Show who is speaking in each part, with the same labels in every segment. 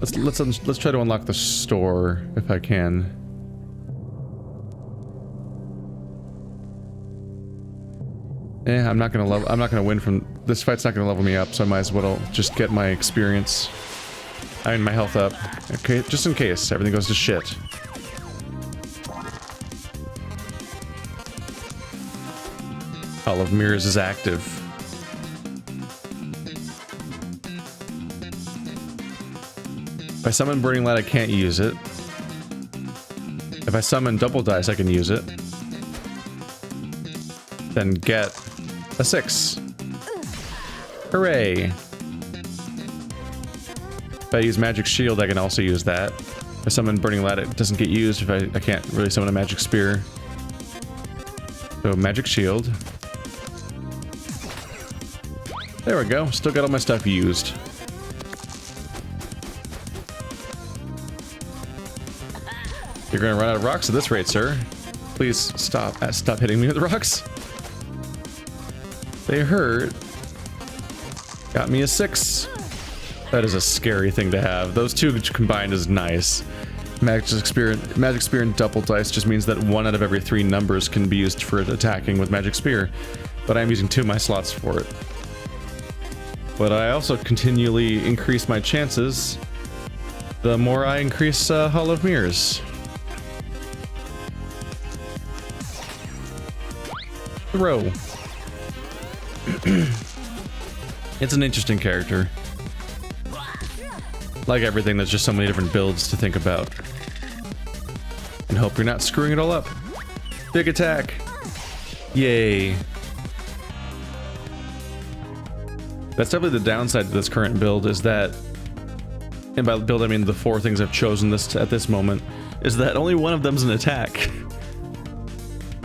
Speaker 1: Let's try to unlock the store if I can. I'm not gonna win from this fight's not gonna level me up, so I might as well just get my experience. I mean my health up. Okay, just in case everything goes to shit. Hall of Mirrors is active. If I summon Burning Light, I can't use it. If I summon Double Dice, I can use it. Then get a 6. Hooray! If I use Magic Shield, I can also use that. If I summon Burning Light, it doesn't get used if I can't really summon a Magic Spear. So Magic Shield. There we go. Still got all my stuff used. You're gonna run out of rocks at this rate, sir. Please stop hitting me with rocks. They hurt. Got me a 6. That is a scary thing to have. Those two combined is nice. Magic Spear and Double Dice just means that 1 out of every 3 numbers can be used for attacking with Magic Spear. But I'm using 2 of my slots for it. But I also continually increase my chances the more I increase Hall of Mirrors. Throw. It's an interesting character. Like everything, there's just so many different builds to think about. And hope you're not screwing it all up. Big attack. Yay. That's definitely the downside to this current build, is that, and by build I mean the 4 things I've chosen at this moment, is that only one of them's an attack.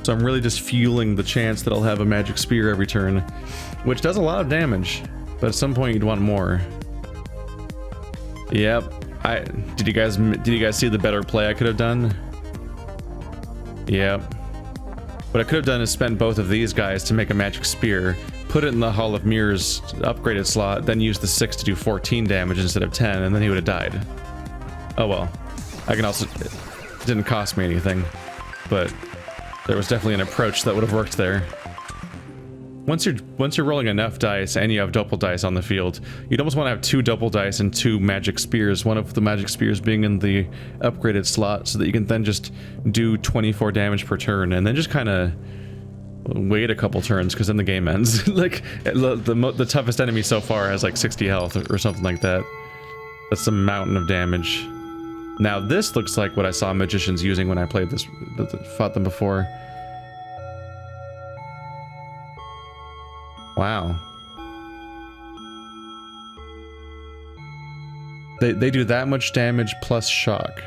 Speaker 1: So I'm really just fueling the chance that I'll have a Magic Spear every turn, which does a lot of damage, but at some point you'd want more. Yep. Did you guys see the better play I could have done? Yep. What I could have done is spent both of these guys to make a Magic Spear, put it in the Hall of Mirrors upgraded slot, then use the 6 to do 14 damage instead of 10, and then he would have died. Oh well. I can also... It didn't cost me anything, but there was definitely an approach that would have worked there. Once you're rolling enough dice and you have Double Dice on the field, you'd almost want to have 2 Double Dice and 2 Magic Spears, one of the Magic Spears being in the upgraded slot, so that you can then just do 24 damage per turn, and then just kind of wait a couple turns, because then the game ends. Like, the toughest enemy so far has like 60 health or something like that. That's a mountain of damage. Now this looks like what I saw magicians using when I played this, fought them before. Wow. They do that much damage plus shock.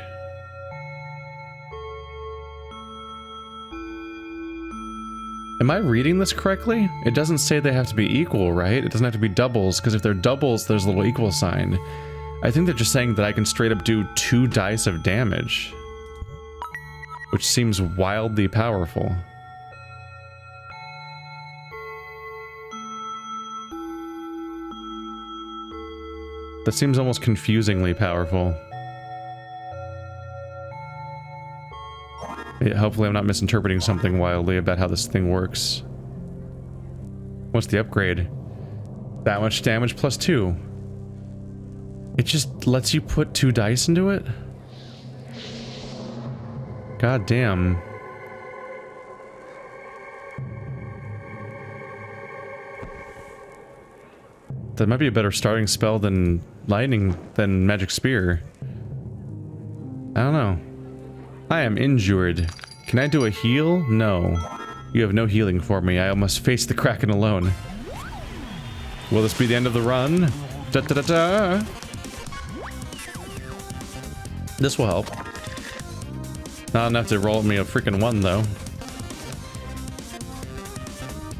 Speaker 1: Am I reading this correctly? It doesn't say they have to be equal, right? It doesn't have to be doubles, because if they're doubles, there's a little equal sign. I think they're just saying that I can straight up do 2 dice of damage, which seems wildly powerful. That seems almost confusingly powerful. Yeah, hopefully I'm not misinterpreting something wildly about how this thing works. What's the upgrade? That much damage plus 2. It just lets you put 2 dice into it? God damn. That might be a better starting spell than Magic Spear. I don't know. I am injured. Can I do a heal? No. You have no healing for me. I must face the Kraken alone. Will this be the end of the run? Da da da da! This will help. Not enough to roll me a freaking 1 though.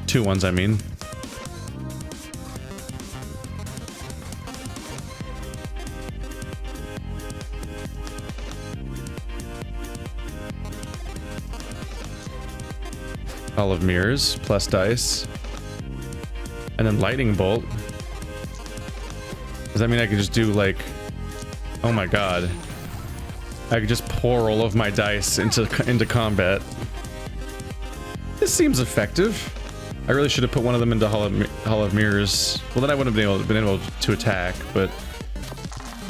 Speaker 1: 2 ones, I mean. Hall of Mirrors, plus dice. And then Lightning Bolt. Does that mean I can just do like Oh my god. I could just pour all of my dice into combat. This seems effective. I really should have put one of them into Hall of Mirrors. Well, then I wouldn't have been able to attack, but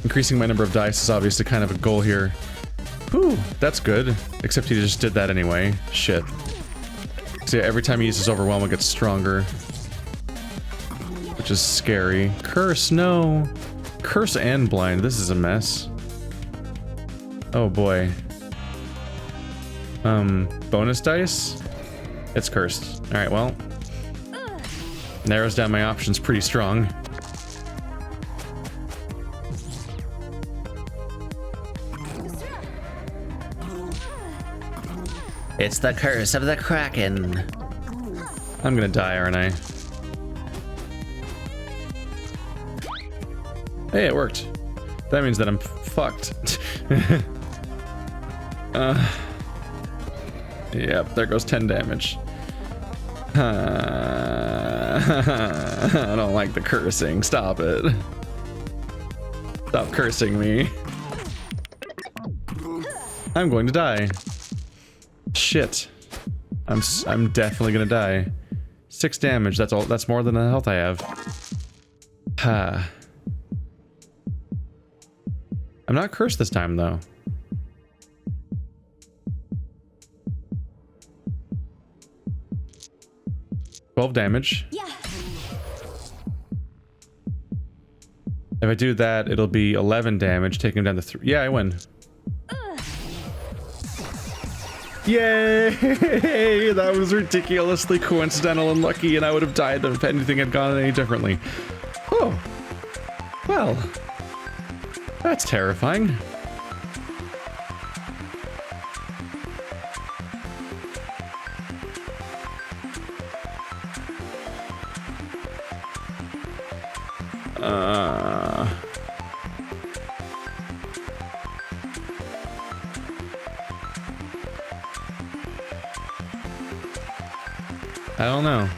Speaker 1: increasing my number of dice is obviously kind of a goal here. Whew, that's good. Except he just did that anyway. Shit. So yeah, every time he uses Overwhelm, it gets stronger. Which is scary. Curse, no. Curse and blind. This is a mess. Oh boy. Bonus dice? It's cursed. Alright, well. Narrows down my options pretty strong.
Speaker 2: It's the curse of the Kraken.
Speaker 1: I'm gonna die, aren't I? Hey, it worked. That means that I'm fucked. Yep, there goes 10 damage. I don't like the cursing. Stop it. Stop cursing me. I'm going to die. Shit. I'm definitely gonna die. 6 damage. That's all. That's more than the health I have. Ha. I'm not cursed this time though. $12 damage. Yeah. If I do that, it'll be 11 damage, taking him down to 3. Yeah, I win. Yay! That was ridiculously coincidental and lucky, and I would have died if anything had gone any differently. Oh. Well. That's terrifying. I don't know.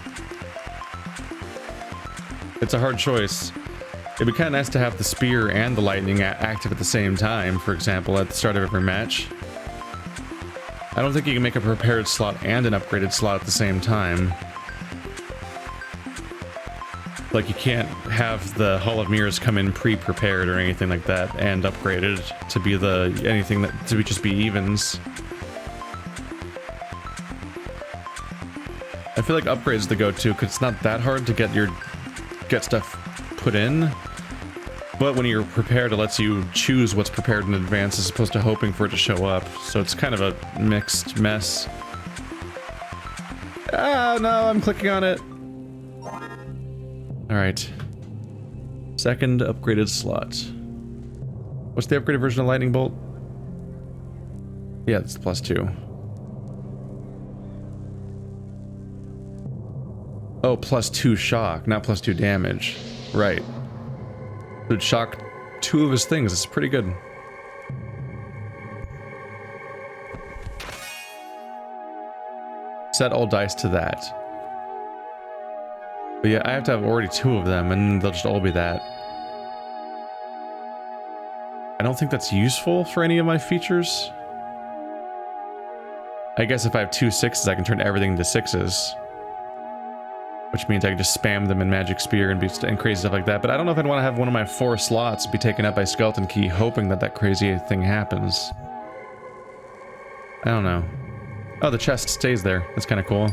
Speaker 1: It's a hard choice. It'd be kind of nice to have the spear and the lightning active at the same time, for example, at the start of every match. I don't think you can make a prepared slot and an upgraded slot at the same time. Like, you can't have the Hall of Mirrors come in pre-prepared or anything like that and upgraded to be just be evens. I feel like upgrades the go-to because it's not that hard to get stuff put in. But when you're prepared, it lets you choose what's prepared in advance as opposed to hoping for it to show up. So it's kind of a mixed mess. Ah, no, I'm clicking on it. Alright. Second upgraded slot. What's the upgraded version of Lightning Bolt? Yeah, it's the +2. Oh, +2 shock, not +2 damage. Right. So it shocked 2 of his things. It's pretty good. Set all dice to that. But yeah, I have to have already 2 of them, and they'll just all be that. I don't think that's useful for any of my features. I guess if I have 2 6s, I can turn everything into 6s. Which means I can just spam them in Magic Spear and crazy stuff like that. But I don't know if I'd want to have one of my 4 slots be taken up by Skeleton Key, hoping that that crazy thing happens. I don't know. Oh, the chest stays there. That's kind of cool.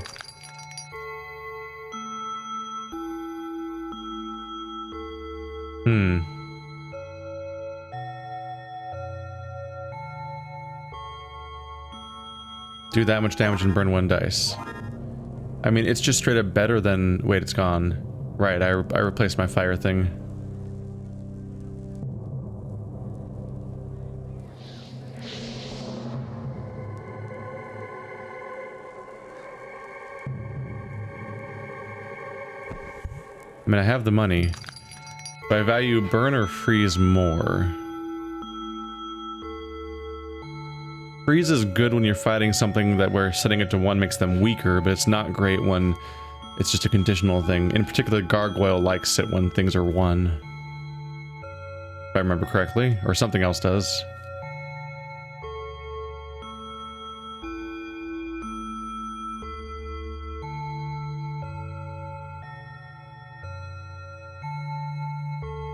Speaker 1: Do that much damage and burn 1 dice. I mean, it's just straight up better than... Wait, it's gone. Right, I replaced my fire thing. I mean, I have the money. But I value burn or freeze more. Freeze is good when you're fighting something that where setting it to 1 makes them weaker, but it's not great when it's just a conditional thing. In particular, Gargoyle likes it when things are 1. I remember correctly. Or something else does.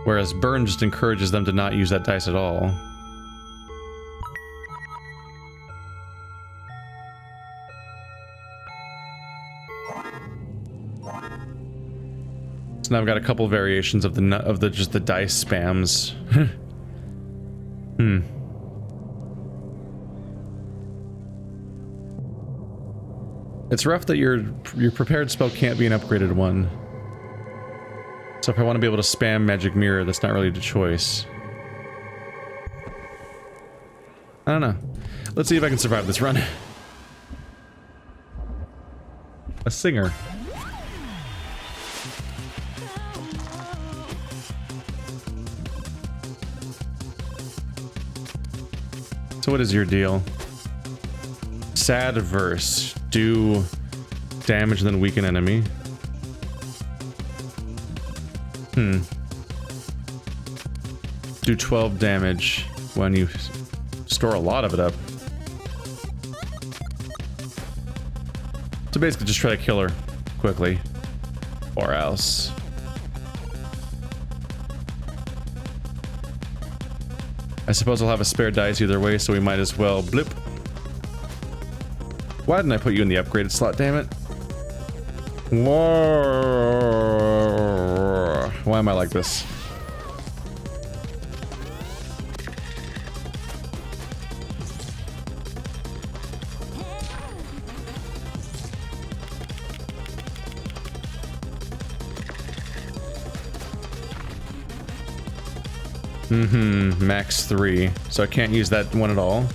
Speaker 1: Whereas burn just encourages them to not use that dice at all. So now I've got a couple variations of the just the dice spams. It's rough that your prepared spell can't be an upgraded one. So if I want to be able to spam Magic Mirror, that's not really the choice. I don't know. Let's see if I can survive this run. A singer. So what is your deal? Sad verse. Do damage and then weaken enemy. Do 12 damage when you store a lot of it up. So basically just try to kill her quickly. Or else. I suppose I'll have a spare dice either way, so we might as well blip. Why didn't I put you in the upgraded slot, damn it? Whoa. Why am I like this? Max 3. So I can't use that one at all.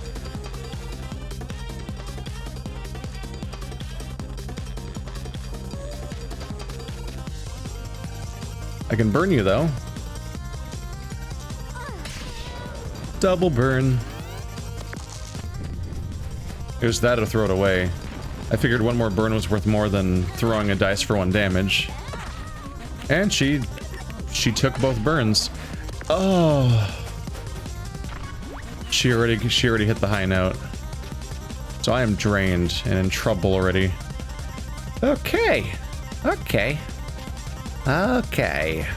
Speaker 1: I can burn you though. Double burn. There's that or throw it away. I figured one more burn was worth more than throwing a dice for 1 damage. And she took both burns. Oh. She already hit the high note. So I am drained and in trouble already.
Speaker 2: Okay. Okay. Okay.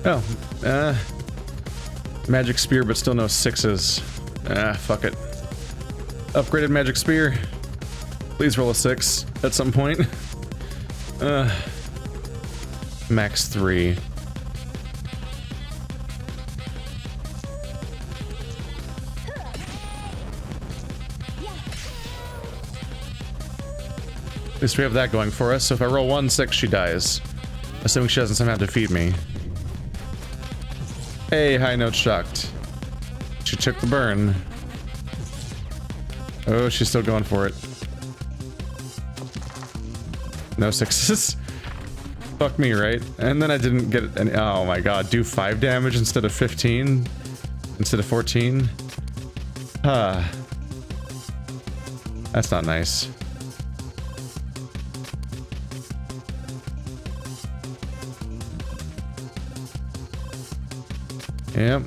Speaker 1: Oh, magic spear, but still no 6s. Fuck it. Upgraded magic spear. Please roll a 6 at some point. Max 3. At least we have that going for us. So if I roll 1 6, she dies. Assuming she doesn't somehow defeat me. Hey, high note shocked. She took the burn. Oh, she's still going for it. No 6s. Fuck me, right? And then I didn't get any. Oh my god, do 5 damage instead of 15? Instead of 14? That's not nice. Yep.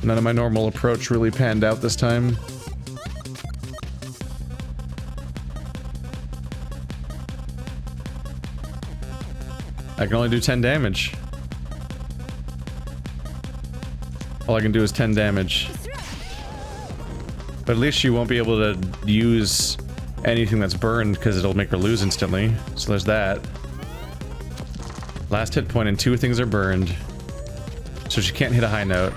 Speaker 1: None of my normal approach really panned out this time. I can only do 10 damage. All I can do is 10 damage. But at least she won't be able to use anything that's burned because it'll make her lose instantly. So there's that. Last hit point and 2 things are burned. So she can't hit a high note.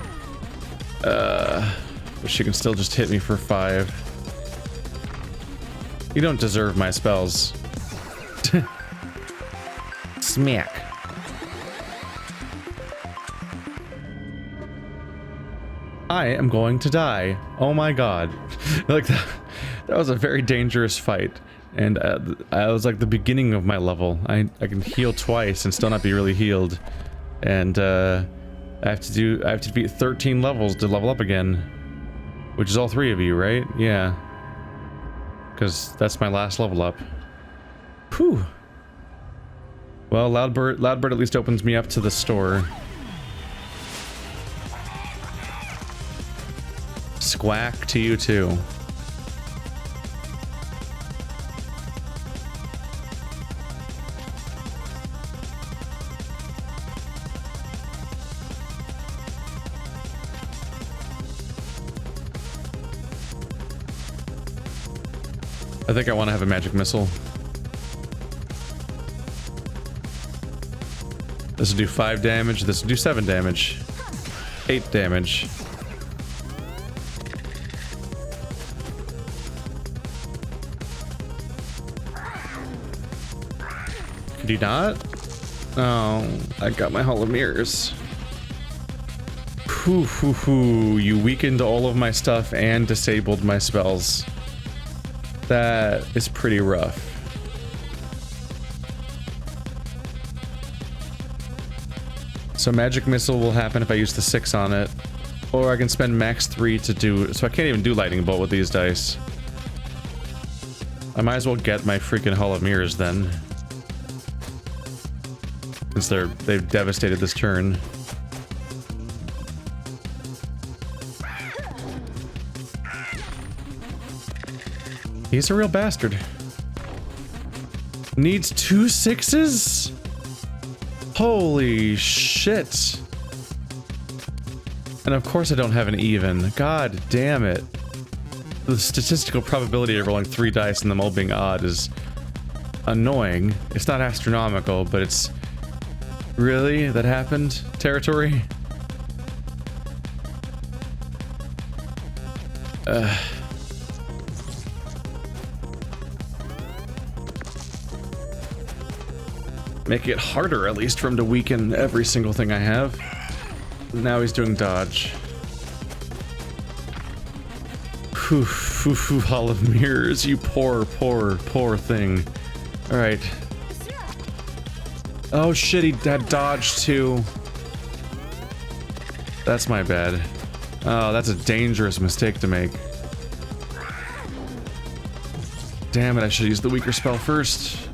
Speaker 1: But she can still just hit me for 5. You don't deserve my spells.
Speaker 2: Smack.
Speaker 1: I am going to die. Oh my god. Like that was a very dangerous fight. And I was like the beginning of my level. I can heal twice and still not be really healed. And I have to beat 13 levels to level up again. Which is all 3 of you, right? Yeah. Because that's my last level up. Whew. Well, Loudbird at least opens me up to the store. Squack to you too. I think I want to have a magic missile. This will do 5 damage, this will do 7 damage. 8 damage. Could he not? Oh, I got my Hall of Mirrors. Whew, whew, whew. You weakened all of my stuff and disabled my spells. That is pretty rough. So magic missile will happen if I use the 6 on it. Or I can spend max 3 to do... So I can't even do lightning bolt with these dice. I might as well get my freaking Hall of Mirrors then. Since they've devastated this turn. He's a real bastard. Needs 2 6s? Holy shit. And of course I don't have an even. God damn it. The statistical probability of rolling 3 dice and them all being odd is annoying. It's not astronomical, but it's... Really? That happened? Territory? Make it harder, at least, for him to weaken every single thing I have. Now he's doing dodge. Whew, whew, whew, Hall of Mirrors, you poor, poor, poor thing. Alright. Oh shit, he had dodge too. That's my bad. Oh, that's a dangerous mistake to make. Damn it, I should use the weaker spell first.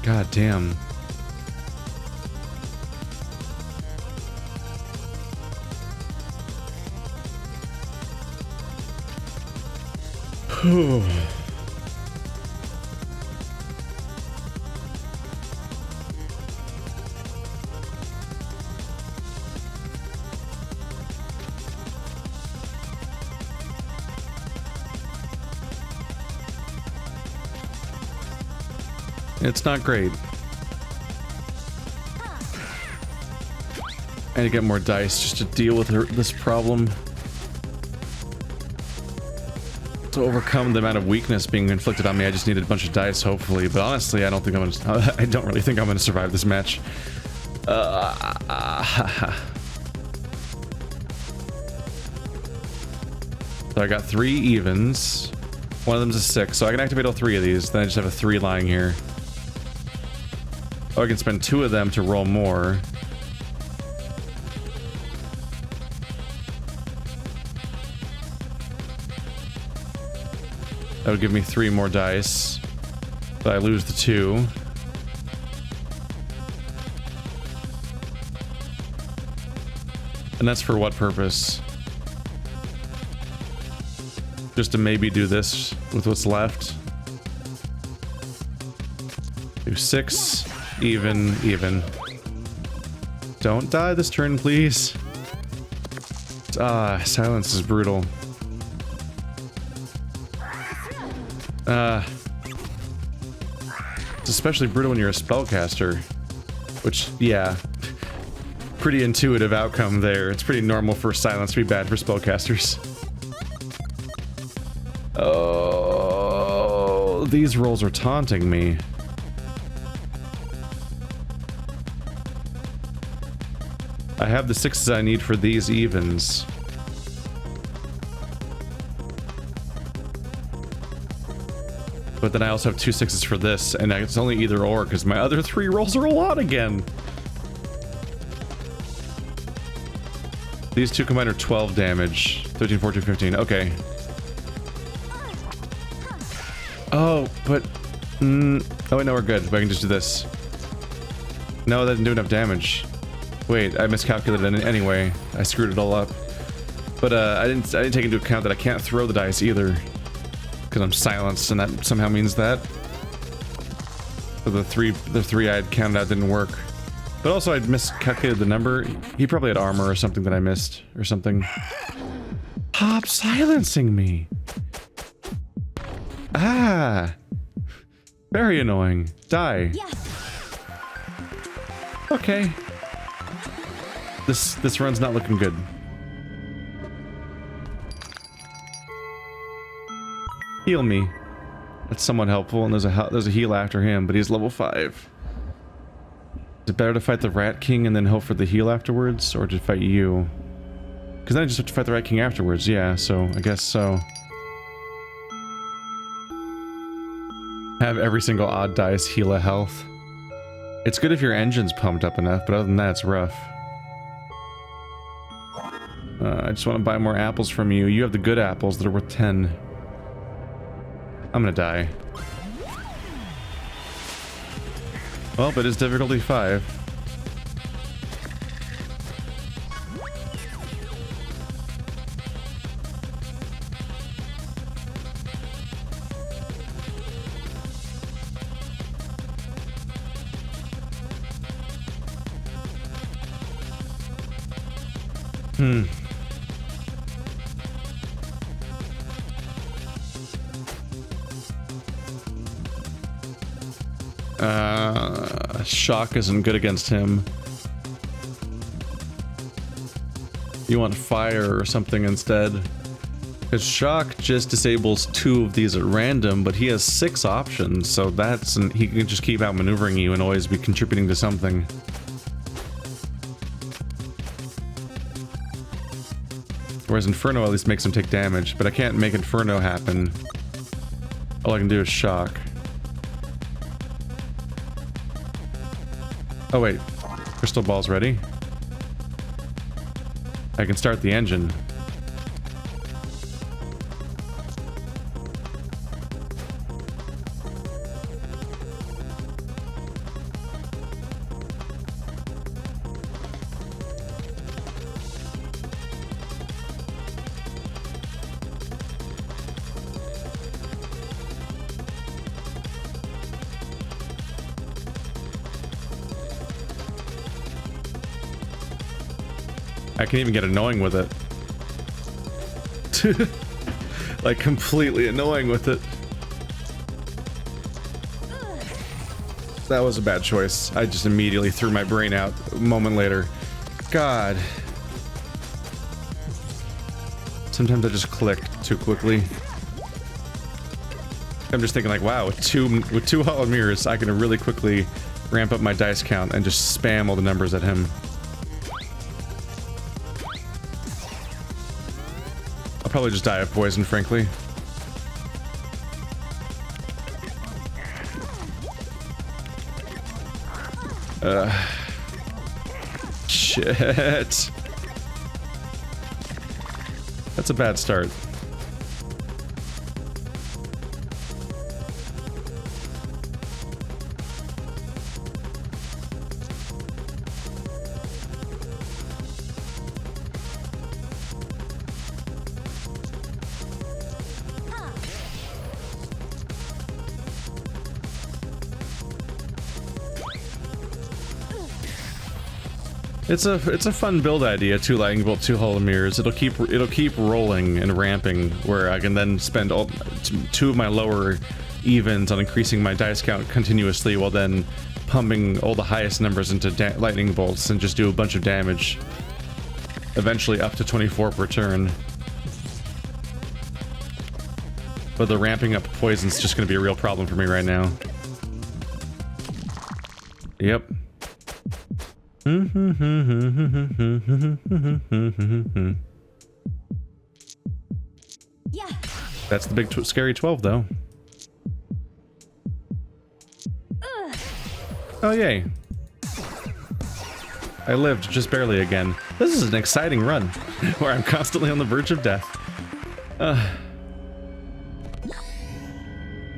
Speaker 1: God damn. It's not great. I need to get more dice just to deal with this problem. To overcome the amount of weakness being inflicted on me, I just needed a bunch of dice, hopefully. But honestly, I don't think I'm gonna... I don't really think I'm gonna survive this match. So I got 3 evens. One of them's a 6, so I can activate all 3 of these. Then I just have a 3 lying here. Oh, I can spend 2 of them to roll more. That would give me 3 more dice. But I lose the 2. And that's for what purpose? Just to maybe do this with what's left. Do 6. Even. Don't die this turn, please. Ah, silence is brutal. It's especially brutal when you're a spellcaster. Which, yeah. Pretty intuitive outcome there. It's pretty normal for silence to be bad for spellcasters. Oh, these rolls are taunting me. I have the 6s I need for these evens. But then I also have 2 6s for this, and it's only either or because my other 3 rolls are a lot again. These two combined are 12 damage. 13, 14, 15. Okay. Oh, but... oh, wait, no, we're good. But I can just do this. No, that didn't do enough damage. Wait, I miscalculated it anyway. I screwed it all up. But I didn't take into account that I can't throw the dice either. Because I'm silenced, and that somehow means that. So the three I had counted out didn't work. But also I'd miscalculated the number. He probably had armor or something that I missed, or something. Stop silencing me! Ah! Very annoying. Die.
Speaker 3: Yes.
Speaker 1: Okay. This run's not looking good. Heal me. That's somewhat helpful, and there's a heal after him, but he's level 5. Is it better to fight the Rat King and then hope for the heal afterwards, or to fight you? Because then I just have to fight the Rat King afterwards, yeah, so I guess so. Have every single odd dice heal a health. It's good if your engine's pumped up enough, but other than that, it's rough. I just want to buy more apples from you. You have the good apples that are worth 10. I'm gonna die. Well, but it's difficulty 5. Shock isn't good against him. You want fire or something instead. Because shock just disables 2 of these at random, but he has 6 options, so he can just keep outmaneuvering you and always be contributing to something. Whereas Inferno at least makes him take damage, but I can't make Inferno happen. All I can do is shock. Oh wait, crystal ball's ready. I can start the engine. I can even get annoying with it. Like completely annoying with it. That was a bad choice. I just immediately threw my brain out a moment later. God. Sometimes I just click too quickly. I'm just thinking like, wow, with two hollow mirrors, I can really quickly ramp up my dice count and just spam all the numbers at him. Probably just die of poison, frankly. Shit. That's a bad start. It's a fun build idea too, lightning bolt, 2 hollow mirrors. It'll keep rolling and ramping, where I can then spend 2 of my lower evens on increasing my dice count continuously, while then pumping all the highest numbers into lightning bolts and just do a bunch of damage. Eventually up to 24 per turn. But the ramping up poison's just going to be a real problem for me right now. Yep. Yeah. That's the big scary 12 though. Oh, yay. I lived just barely again. This is an exciting run, where I'm constantly on the verge of death.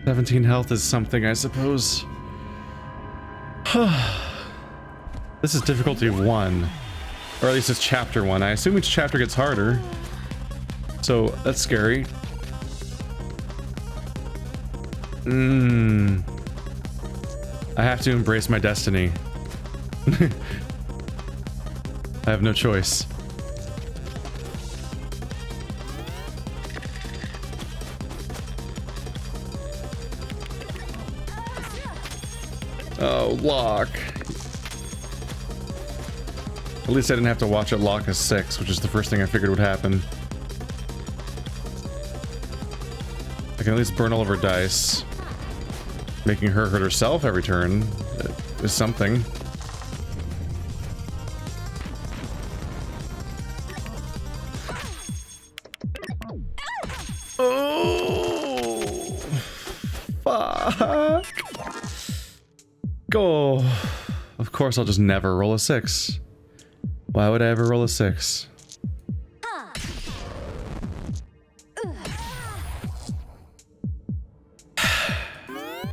Speaker 1: 17 health is something, I suppose. This is difficulty 1. Or at least it's chapter 1. I assume each chapter gets harder. So, that's scary. I have to embrace my destiny. I have no choice. Oh, lock. At least I didn't have to watch it lock as 6, which is the first thing I figured would happen. I can at least burn all of her dice. Making her hurt herself every turn is something. Oh, fuck. Go. Of course, I'll just never roll a 6. Why would I ever roll a 6?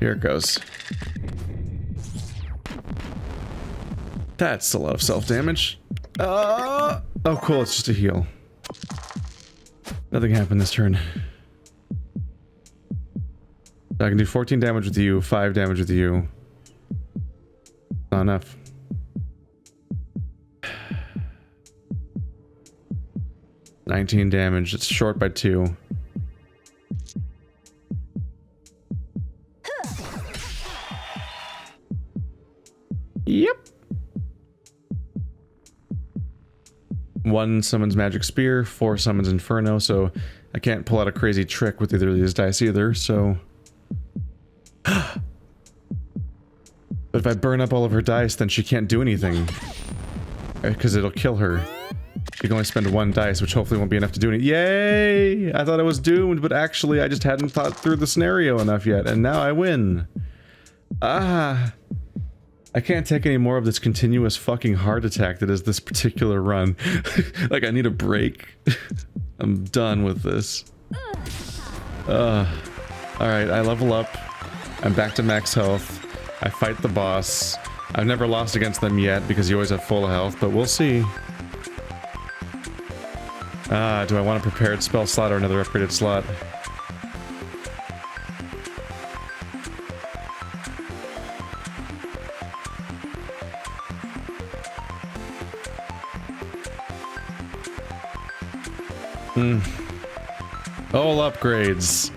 Speaker 1: Here it goes. That's a lot of self-damage. Oh, cool. It's just a heal. Nothing happened this turn. I can do 14 damage with you, 5 damage with you. Not enough. $19 damage. It's short by 2. Yep. 1 summons Magic Spear, 4 summons Inferno, so I can't pull out a crazy trick with either of these dice either, so... But if I burn up all of her dice, then she can't do anything. Because it'll kill her. She can only spend 1 dice, which hopefully won't be enough to do anything. Yay! I thought I was doomed, but actually I just hadn't thought through the scenario enough yet, and now I win. Ah... I can't take any more of this continuous fucking heart attack that is this particular run. Like, I need a break. I'm done with this. Alright, I level up. I'm back to max health. I fight the boss. I've never lost against them yet because you always have full health, but we'll see. Do I want a prepared spell slot or another upgraded slot? All upgrades.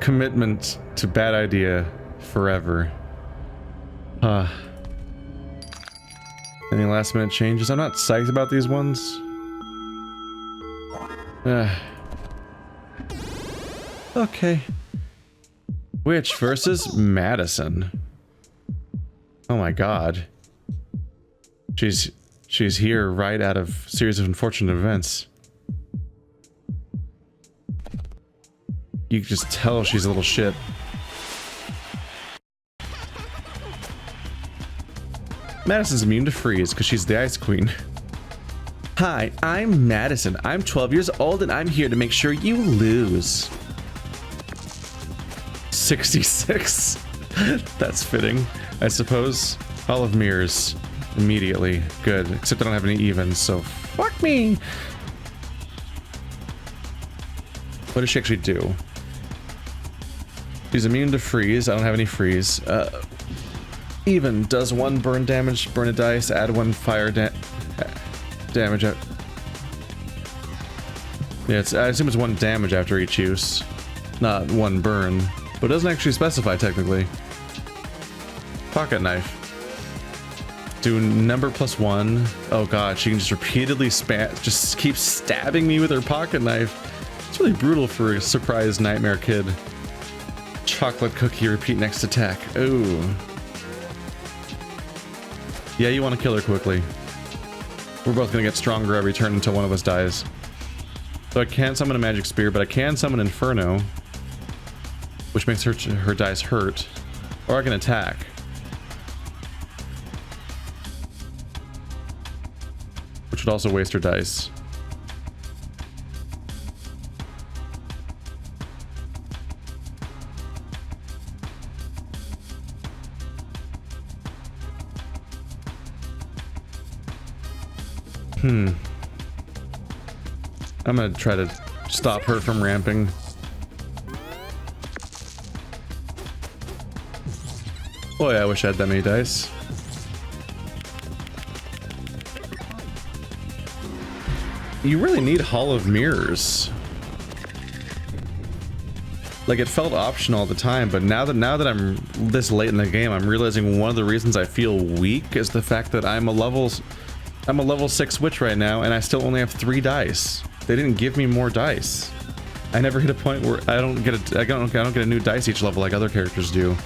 Speaker 1: Commitment to bad idea forever. Any last minute changes? I'm not psyched about these ones. Okay. Witch versus Madison. Oh my god. She's here right out of a series of unfortunate events. You can just tell she's a little shit. Madison's immune to freeze because she's the Ice Queen. Hi, I'm Madison. I'm 12 years old and I'm here to make sure you lose. 66. That's fitting, I suppose. Hall of Mirrors. Immediately. Good. Except I don't have any evens, so fuck me. What does she actually do? She's immune to freeze. I don't have any freeze. Even does 1 burn damage, burn a dice, add 1 fire damage. Yeah, I assume it's 1 damage after each use, not 1 burn. But it doesn't actually specify technically. Pocket knife. Do number +1. Oh god, she can just repeatedly just keep stabbing me with her pocket knife. It's really brutal for a surprised nightmare kid. Chocolate cookie, repeat next attack. Ooh. Yeah, you want to kill her quickly. We're both gonna get stronger every turn until one of us dies. So I can't summon a magic spear, but I can summon Inferno, which makes her dice hurt. Or I can attack. Which would also waste her dice. I'm gonna try to stop her from ramping. Boy, I wish I had that many dice. You really need Hall of Mirrors. Like, it felt optional at the time, but now that I'm this late in the game, I'm realizing one of the reasons I feel weak is the fact that I'm a level 6 witch right now, and I still only have 3 dice. They didn't give me more dice. I never hit a point where I don't get a new dice each level like other characters do.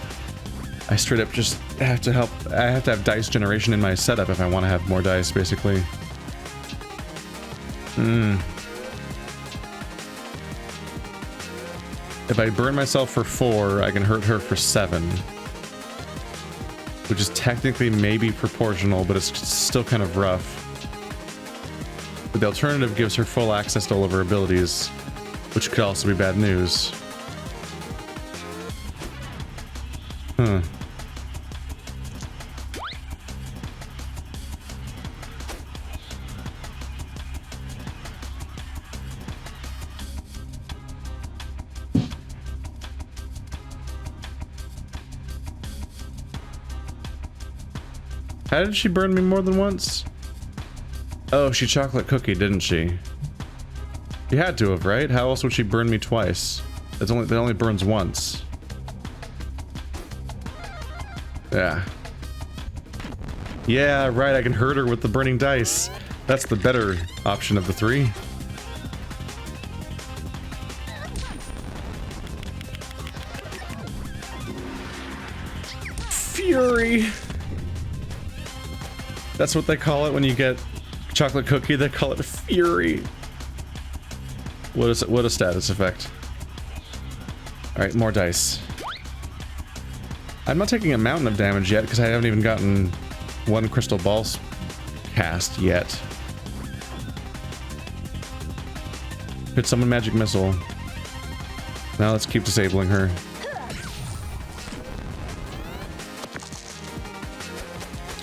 Speaker 1: I straight up just have to have dice generation in my setup if I want to have more dice, basically. If I burn myself for 4, I can hurt her for 7. Which is technically maybe proportional, but it's still kind of rough. But the alternative gives her full access to all of her abilities, which could also be bad news. Huh. How did she burn me more than once? Oh, she chocolate cookie, didn't she? She had to have, right? How else would she burn me twice? That only burns once. Yeah. Yeah, right, I can hurt her with the burning dice. That's the better option of the 3. Fury! That's what they call it when you get chocolate cookie, they call it Fury. What a status effect. Alright, more dice. I'm not taking a mountain of damage yet because I haven't even gotten 1 crystal ball cast yet. Hit someone magic missile. Now let's keep disabling her.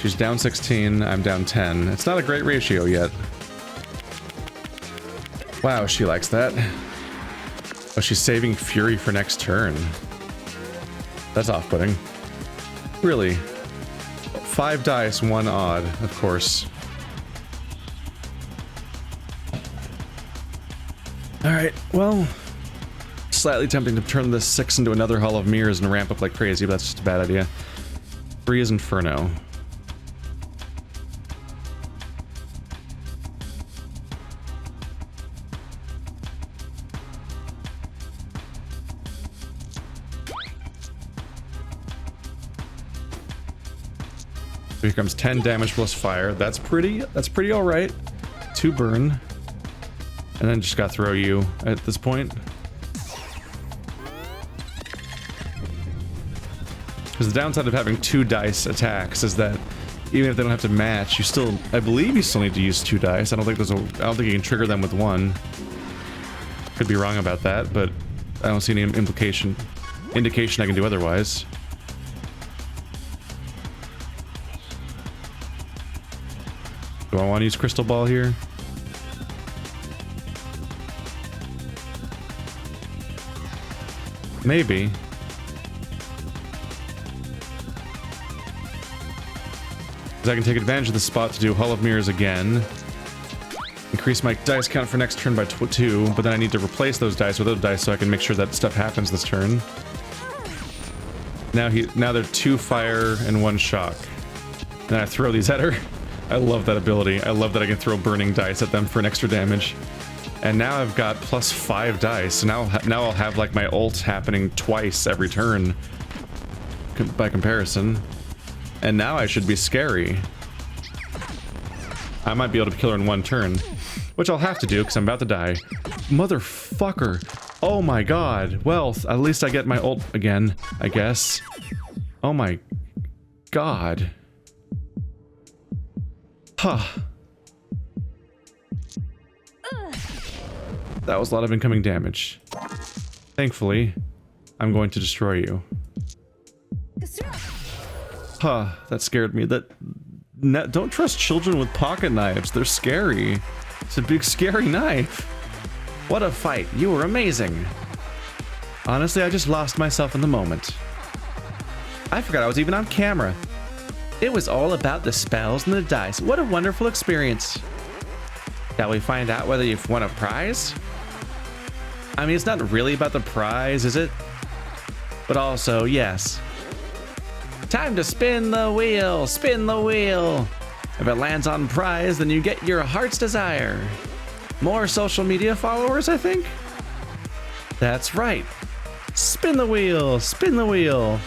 Speaker 1: She's down 16, I'm down 10. It's not a great ratio yet. Wow, she likes that. Oh, she's saving Fury for next turn. That's off-putting. Really? 5 dice, 1 odd, of course. Alright, well... Slightly tempting to turn this 6 into another Hall of Mirrors and ramp up like crazy, but that's just a bad idea. 3 is Inferno. Here comes 10 damage plus fire. That's pretty all right. 2 burn. And then just gotta throw you at this point. Because the downside of having 2 dice attacks is that even if they don't have to match, I believe you still need to use 2 dice. I don't think you can trigger them with 1. Could be wrong about that, but I don't see any indication I can do otherwise. Do I want to use Crystal Ball here? Maybe. Because I can take advantage of the spot to do Hall of Mirrors again. Increase my dice count for next turn by 2, but then I need to replace those dice with other dice so I can make sure that stuff happens this turn. Now they're 2 fire and 1 shock. And I throw these at her. I love that ability. I love that I can throw burning dice at them for an extra damage. And now I've got plus 5 dice. So now I'll have like my ult happening twice every turn by comparison. And now I should be scary. I might be able to kill her in 1 turn, which I'll have to do because I'm about to die. Motherfucker. Oh my god. Well, at least I get my ult again, I guess. Oh my god. Huh. That was a lot of incoming damage. Thankfully, I'm going to destroy you. Huh, that scared me. Don't trust children with pocket knives. They're scary. It's a big scary knife.
Speaker 2: What a fight. You were amazing.
Speaker 1: Honestly, I just lost myself in the moment.
Speaker 2: I forgot I was even on camera. It was all about the spells and the dice. What a wonderful experience. Shall we find out whether you've won a prize?
Speaker 1: I mean, it's not really about the prize, is it? But also, yes.
Speaker 2: Time to spin the wheel, spin the wheel. If it lands on prize, then you get your heart's desire.
Speaker 1: More social media followers, I think?
Speaker 2: That's right.
Speaker 1: Spin the wheel, spin the wheel.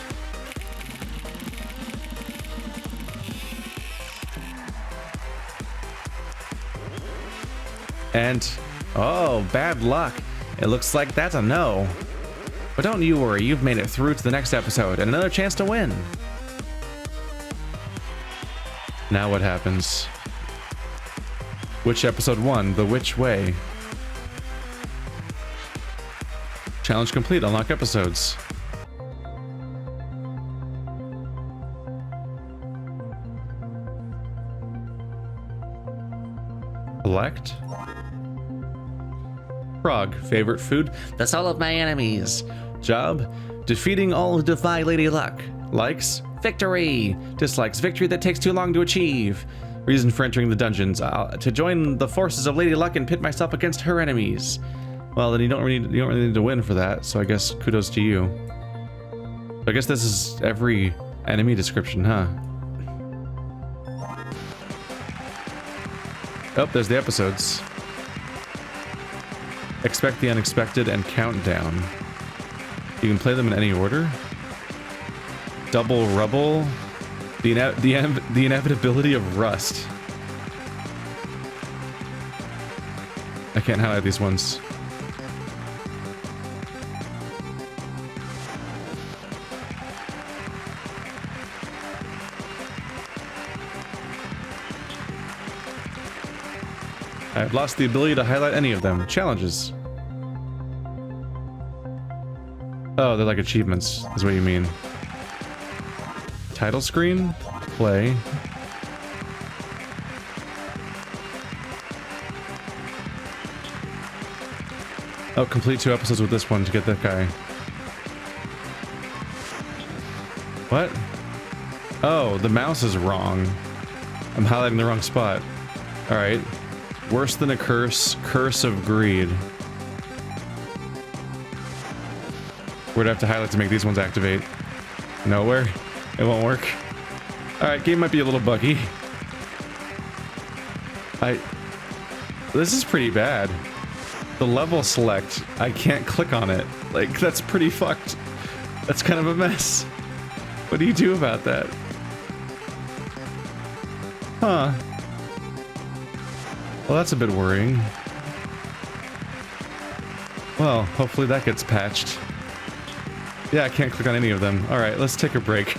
Speaker 1: And, oh, bad luck. It looks like that's a no. But don't you worry, you've made it through to the next episode and another chance to win. Now what happens? Which episode won? The which way? Challenge complete. Unlock episodes. Select. Frog. Favorite food?
Speaker 2: The soul of my enemies.
Speaker 1: Job? Defeating all who defy Lady Luck. Likes?
Speaker 2: Victory.
Speaker 1: Dislikes? Victory that takes too long to achieve. Reason for entering the dungeons? To join the forces of Lady Luck and pit myself against her enemies. Well, then you don't really need to win for that, so I guess kudos to you. So I guess this is every enemy description, huh? Oh, there's the episodes. Expect the unexpected and countdown. You can play them in any order. Double rubble. The inevitability of rust. I can't highlight these ones. I've lost the ability to highlight any of them. Challenges. Oh, they're like achievements, is what you mean. Title screen? Play. Oh, complete 2 episodes with this one to get that guy. What? Oh, the mouse is wrong. I'm highlighting the wrong spot. Alright. Worse than a curse. Curse of greed. Where'd I have to highlight to make these ones activate? Nowhere? It won't work. Alright, game might be a little buggy. This is pretty bad. The level select, I can't click on it. Like, that's pretty fucked. That's kind of a mess. What do you do about that? Huh. Well, that's a bit worrying. Well, hopefully that gets patched. Yeah, I can't click on any of them. Alright, let's take a break.